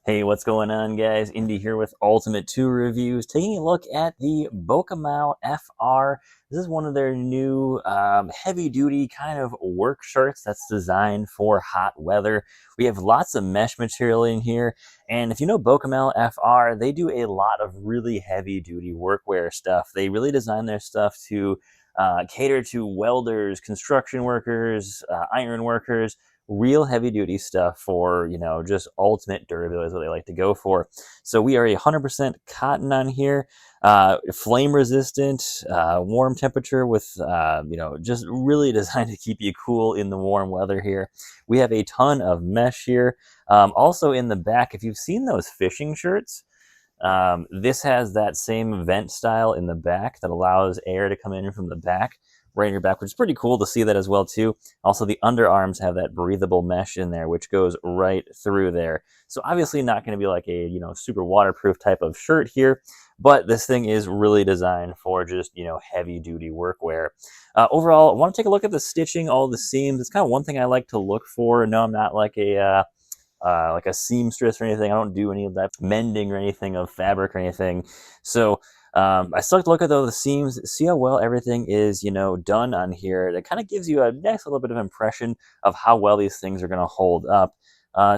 Hey, what's going on, guys? Indy here with Ultimate 2 Reviews, taking a look at the Bocomal FR. This is one of their new heavy-duty kind of work shirts that's designed for hot weather. We have lots of mesh material in here, and if you know Bocomal FR, they do a lot of really heavy-duty workwear stuff. They really design their stuff to cater to welders, construction workers, iron workers, real heavy duty stuff for, just ultimate durability is what they like to go for. So we are 100% cotton on here, flame resistant, warm temperature with, just really designed to keep you cool in the warm weather here. We have a ton of mesh here. Also in the back, if you've seen those fishing shirts, this has that same vent style in the back that allows air to come in from the back, right in your back, which is pretty cool to see that as well too. Also, the underarms have that breathable mesh in there, which goes right through there. So obviously not going to be like a, super waterproof type of shirt here, but this thing is really designed for just, heavy duty workwear. Overall, I want to take a look at the stitching, all the seams. It's kind of one thing I like to look for. No, I'm not like a seamstress or anything. I don't do any of that mending or anything of fabric or anything. So I still like to look at the seams, see how well everything is, done on here. It kind of gives you a nice little bit of impression of how well these things are going to hold up.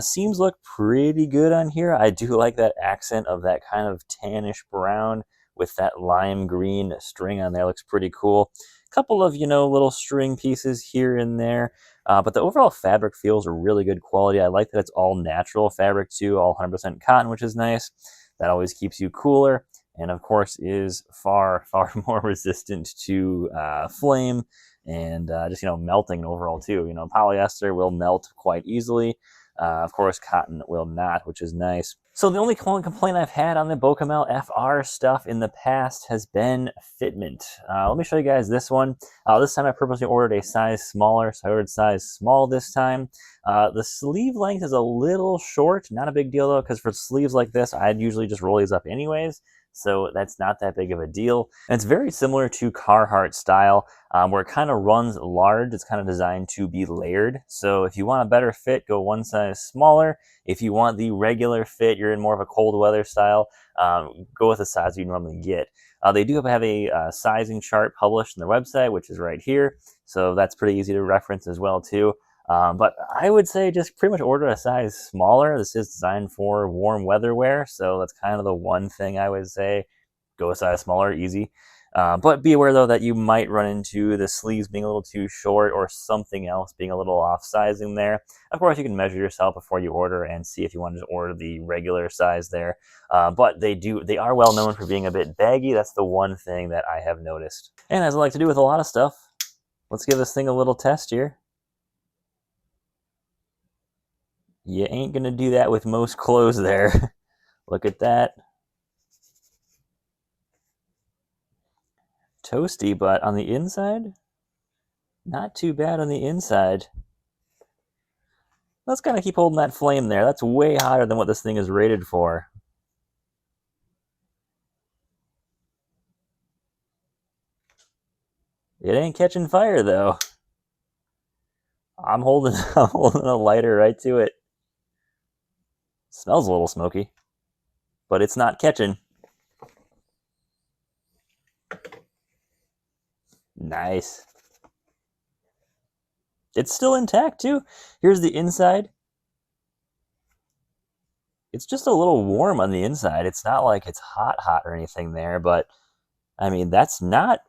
Seams look pretty good on here. I do like that accent of that kind of tannish brown with that lime green string on there. Looks pretty cool. A couple of, little string pieces here and there. But the overall fabric feels really good quality. I like that it's all natural fabric too, all 100% cotton, which is nice. That always keeps you cooler, and of course is far, far more resistant to flame and just, melting overall too. Polyester will melt quite easily. Of course, cotton will not, which is nice. So the only complaint I've had on the Bocomal FR stuff in the past has been fitment. Let me show you guys this one. This time I purposely ordered a size smaller, so I ordered size small this time. The sleeve length is a little short, not a big deal though, because for sleeves like this, I'd usually just roll these up anyways. So that's not that big of a deal. And it's very similar to Carhartt style, where it kind of runs large. It's kind of designed to be layered. So if you want a better fit, go one size smaller. If you want the regular fit, you're in more of a cold weather style, go with the size you normally get. They do have a sizing chart published on their website, which is right here. So that's pretty easy to reference as well too. But I would say just pretty much order a size smaller. This is designed for warm weather wear, so that's kind of the one thing I would say. Go a size smaller, easy. But be aware though that you might run into the sleeves being a little too short or something else being a little off sizing there. Of course, you can measure yourself before you order and see if you want to order the regular size there. But they are well known for being a bit baggy. That's the one thing that I have noticed. And as I like to do with a lot of stuff, let's give this thing a little test here. You ain't gonna do that with most clothes there. Look at that. Toasty, but on the inside, not too bad on the inside. Let's kind of keep holding that flame there. That's way hotter than what this thing is rated for. It ain't catching fire though. I'm holding a lighter right to it. Smells a little smoky, but it's not catching. Nice. It's still intact too. Here's the inside. It's just a little warm on the inside. It's not like it's hot or anything there, but I mean, that's not,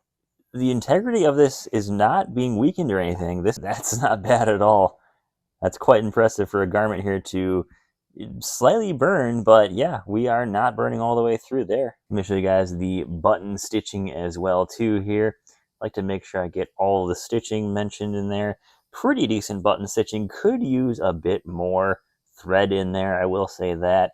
the integrity of this is not being weakened or anything. That's not bad at all. That's quite impressive for a garment here to slightly burn, but yeah, we are not burning all the way through there. Let me show you guys the button stitching as well too here. I like to make sure I get all the stitching mentioned in there. Pretty decent button stitching. Could use a bit more thread in there, I will say that.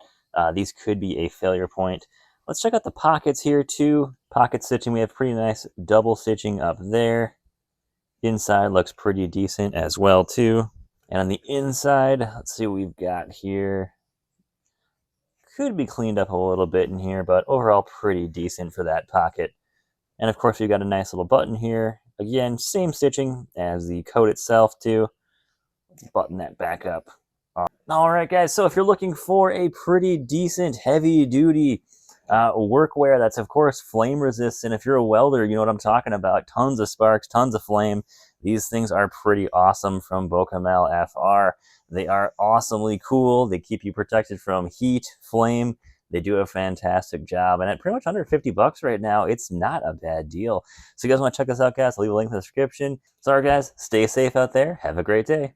These could be a failure point. Let's check out the pockets here too. Pocket stitching, we have pretty nice double stitching up there. Inside looks pretty decent as well too. And on the inside, let's see what we've got here. Could be cleaned up a little bit in here, but overall pretty decent for that pocket. And of course, we've got a nice little button here. Again, same stitching as the coat itself too. Let's button that back up. All right, guys. So if you're looking for a pretty decent heavy duty workwear that's, of course, flame resistant, if you're a welder, you know what I'm talking about. Tons of sparks, tons of flame. These things are pretty awesome from Bocomal FR. They are awesomely cool. They keep you protected from heat, flame. They do a fantastic job. And at pretty much under 50 bucks right now, it's not a bad deal. So you guys want to check this out, guys? I'll leave a link in the description. Sorry, guys. Stay safe out there. Have a great day.